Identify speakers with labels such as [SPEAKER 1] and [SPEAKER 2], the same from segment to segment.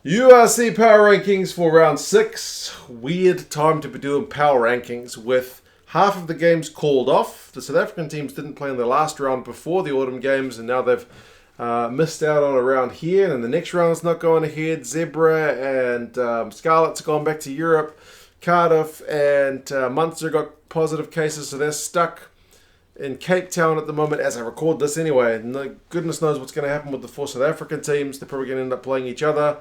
[SPEAKER 1] URC Power Rankings for round 6. Weird time to be doing power rankings with half of the games called off. The South African teams didn't play in the last round before the autumn games, and now they've missed out on a round here, and the next round's not going ahead. Zebre and Scarlets have gone back to Europe. Cardiff and Munster got positive cases, so they're stuck in Cape Town at the moment as I record this anyway. No, goodness knows what's going to happen with the 4 South African teams. They're probably going to end up playing each other.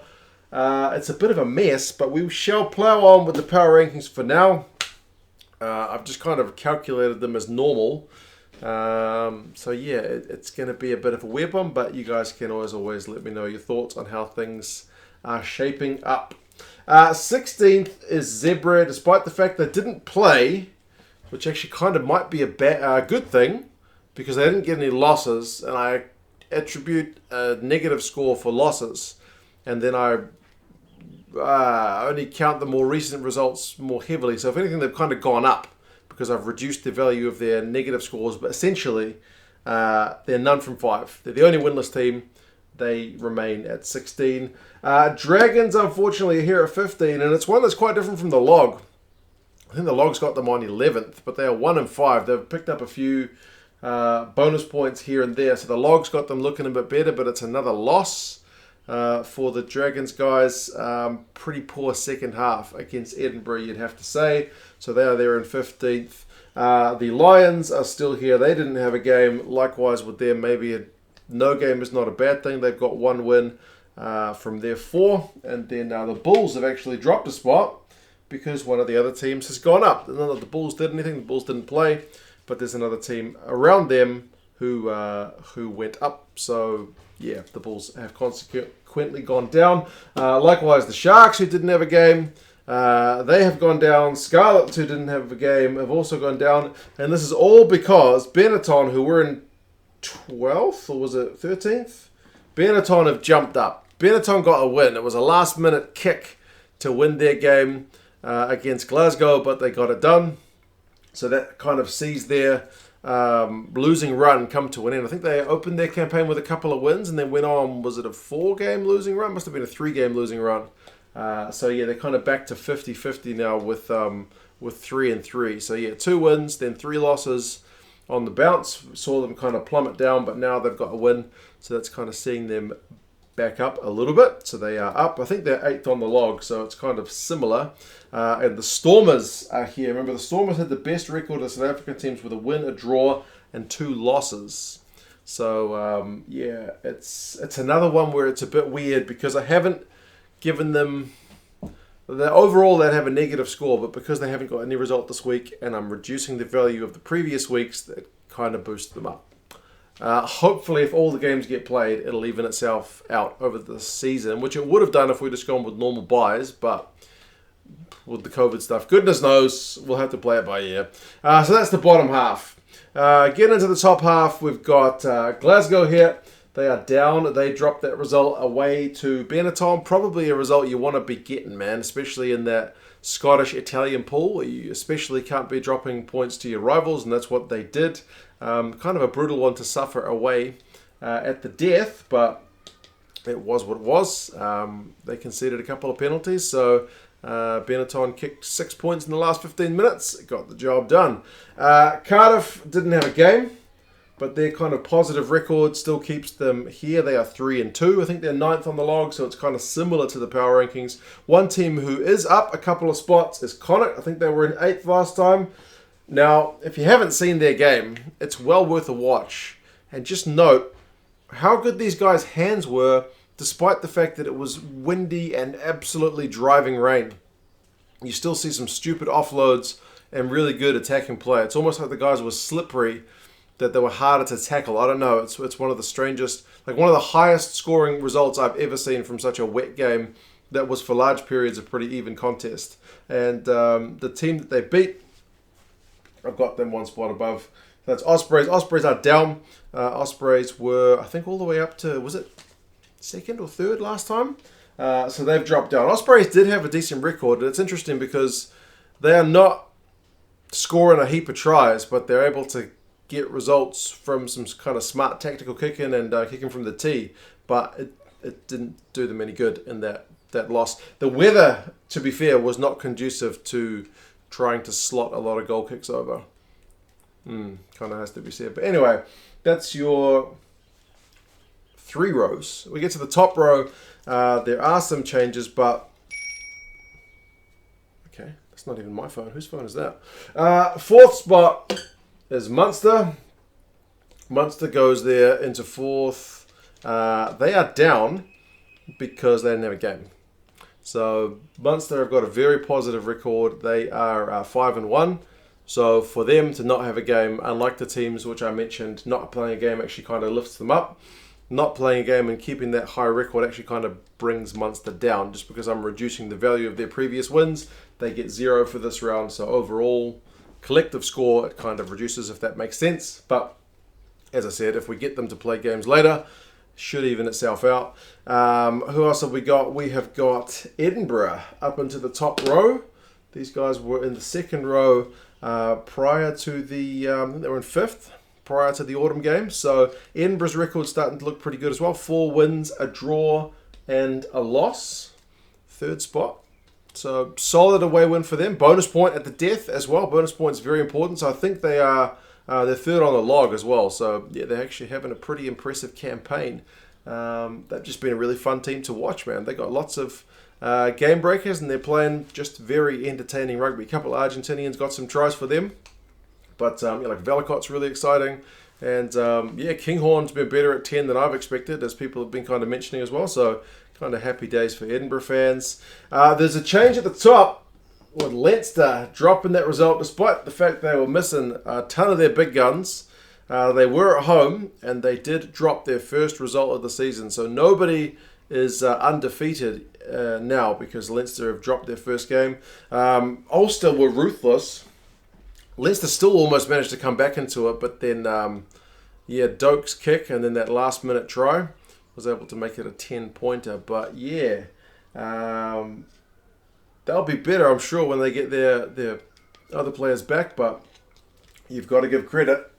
[SPEAKER 1] It's a bit of a mess, but we shall plow on with the power rankings for now. I've just kind of calculated them as normal. So yeah, it's going to be a bit of a weird one, but you guys can always let me know your thoughts on how things are shaping up. 16th is Zebre, despite the fact they didn't play, which actually kind of might be a good thing, because they didn't get any losses, and I attribute a negative score for losses, and then I only count the more recent results more heavily. So if anything, they've kind of gone up because I've reduced the value of their negative scores, but essentially they're none from 5. They're the only winless team. They remain at 16. Dragons, unfortunately, are here at 15, and it's one that's quite different from the log. I think the log's got them on 11th, but they are 1 and 5. They've picked up a few bonus points here and there, so the log's got them looking a bit better, but it's another loss for the Dragons guys. Pretty poor second half against Edinburgh, you'd have to say. So they are there in 15th. The Lions are still here. They didn't have a game. Likewise with them, maybe no game is not a bad thing. They've got 1 win from their 4. And then the Bulls have actually dropped a spot because one of the other teams has gone up. None of the Bulls did anything. The Bulls didn't play. But there's another team around them who went up. So yeah, the Bulls have consequently gone down. Likewise, the Sharks, who didn't have a game, they have gone down. Scarlets, who didn't have a game, have also gone down. And this is all because Benetton, who were in 12th, or was it 13th? Benetton have jumped up. Benetton got a win. It was a last-minute kick to win their game against Glasgow, but they got it done. So that kind of sees their losing run come to an end. I think they opened their campaign with a couple of wins and then went on, was it a 4-game losing run? Must have been a 3-game losing run. So yeah, they're kind of back to 50-50 now with 3 and 3. So yeah, 2 wins, then 3 losses on the bounce. Saw them kind of plummet down, but now they've got a win. So that's kind of seeing them back up a little bit. So they are up. I think they're 8th on the log, so it's kind of similar. And the Stormers are here. Remember, the Stormers had the best record of South African teams with a win, a draw, and 2 losses. So yeah, it's another one where it's a bit weird because I haven't given them overall they'd have a negative score, but because they haven't got any result this week and I'm reducing the value of the previous weeks, that kind of boosts them up. Hopefully, if all the games get played, it'll even itself out over the season, which it would have done if we'd just gone with normal buys, but with the COVID stuff, goodness knows, we'll have to play it by ear. So that's the bottom half. Getting into the top half, we've got Glasgow here. They are down. They dropped that result away to Benetton. Probably a result you want to be getting, man, especially in that Scottish-Italian pool, where you especially can't be dropping points to your rivals, and that's what they did. Kind of a brutal one to suffer away at the death, but it was what it was. They conceded a couple of penalties, so Benetton kicked 6 points in the last 15 minutes. It got the job done. Cardiff didn't have a game, but their kind of positive record still keeps them here. They are 3 and 2. I think they're 9th on the log, so it's kind of similar to the power rankings. One team who is up a couple of spots is Connacht. I think they were in 8th last time. Now, if you haven't seen their game, it's well worth a watch. And just note how good these guys' hands were, despite the fact that it was windy and absolutely driving rain. You still see some stupid offloads and really good attacking play. It's almost like the guys were slippery, that they were harder to tackle. I don't know. It's one of the strangest, like one of the highest scoring results I've ever seen from such a wet game that was for large periods a pretty even contest. And the team that they beat, I've got them 1 spot above. That's Ospreys. Ospreys are down. Ospreys were, I think, all the way up to, was it 2nd or 3rd last time? So they've dropped down. Ospreys did have a decent record, and it's interesting because they are not scoring a heap of tries, but they're able to get results from some kind of smart tactical kicking and kicking from the tee, but it didn't do them any good in that that loss. The weather, to be fair, was not conducive to trying to slot a lot of goal kicks over. Kind of has to be said. But anyway, that's your 3 rows. We get to the top row. There are some changes, but... Okay, that's not even my phone. Whose phone is that? 4th spot is Munster. Munster goes there into 4th. They are down because they didn't have a game. So Munster have got a very positive record. They are 5-1. So for them to not have a game, unlike the teams which I mentioned, not playing a game actually kind of lifts them up. Not playing a game and keeping that high record actually kind of brings Munster down. Just because I'm reducing the value of their previous wins, they get 0 for this round. So overall, collective score, it kind of reduces, if that makes sense. But as I said, if we get them to play games later, should even itself out. Who else have we got? We have got Edinburgh up into the top row. These guys were in the 2nd row prior to the... they were in 5th prior to the autumn game. So Edinburgh's record's starting to look pretty good as well. 4 wins, a draw, and a loss. 3rd spot. So solid away win for them. Bonus point at the death as well. Bonus point's very important. So I think they are... they're 3rd on the log as well. So yeah, they're actually having a pretty impressive campaign. They've just been a really fun team to watch, man. They got lots of game breakers and they're playing just very entertaining rugby. A couple of Argentinians got some tries for them. But like Velicot's really exciting. And yeah, Kinghorn's been better at 10 than I've expected, as people have been kind of mentioning as well. So kind of happy days for Edinburgh fans. There's a change at the top with Leinster dropping that result despite the fact they were missing a ton of their big guns. They were at home and they did drop their first result of the season. So nobody is undefeated now because Leinster have dropped their first game. Ulster were ruthless. Leinster still almost managed to come back into it, but then, yeah, Doak's kick and then that last minute try was able to make it a 10-pointer. But yeah, they'll be better, I'm sure, when they get their other players back. But you've got to give credit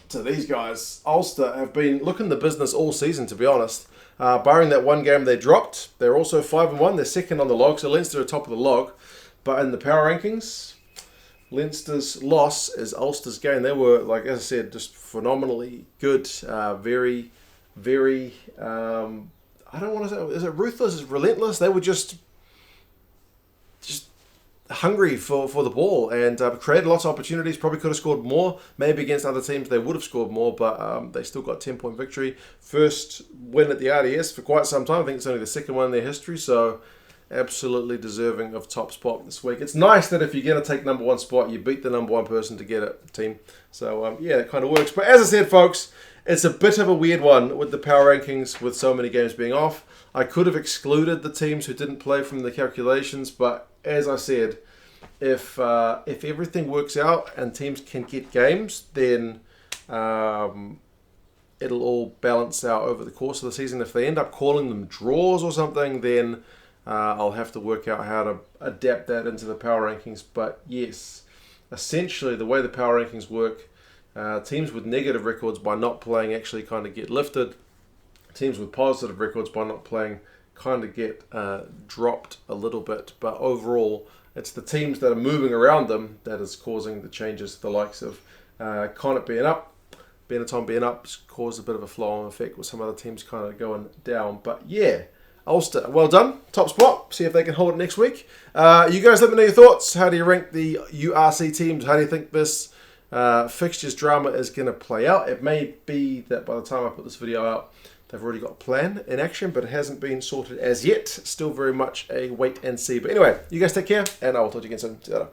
[SPEAKER 1] to these guys. Ulster have been looking the business all season, to be honest. Barring that one game they dropped, they're also 5-1. They're 2nd on the log, so Leinster are top of the log. But in the power rankings, Leinster's loss is Ulster's gain. They were, like as I said, just phenomenally good. Very, very, I don't want to say, is it ruthless? Is it relentless? They were just hungry for the ball and created lots of opportunities. Probably could have scored more. Maybe against other teams they would have scored more, but they still got 10-point victory. First win at the RDS for quite some time. I think it's only the 2nd one in their history, so absolutely deserving of top spot this week. It's nice that if you're going to take number 1 spot, you beat the number 1 person to get it, team. So, yeah, it kind of works. But as I said, folks, it's a bit of a weird one with the power rankings with so many games being off. I could have excluded the teams who didn't play from the calculations, but as I said, if everything works out and teams can get games, then it'll all balance out over the course of the season. If they end up calling them draws or something, then I'll have to work out how to adapt that into the power rankings. But yes, essentially the way the power rankings work, teams with negative records by not playing actually kind of get lifted. Teams with positive records by not playing kind of get dropped a little bit. But overall, it's the teams that are moving around them that is causing the changes. The likes of Connacht being up, Benetton being up, caused a bit of a flow-on effect with some other teams kind of going down. But yeah, Ulster, well done. Top spot. See if they can hold it next week. You guys let me know your thoughts. How do you rank the URC teams? How do you think this fixtures drama is going to play out? It may be that by the time I put this video out, they've already got a plan in action, but it hasn't been sorted as yet. Still very much a wait and see. But anyway, you guys take care, and I will talk to you again soon. See you later.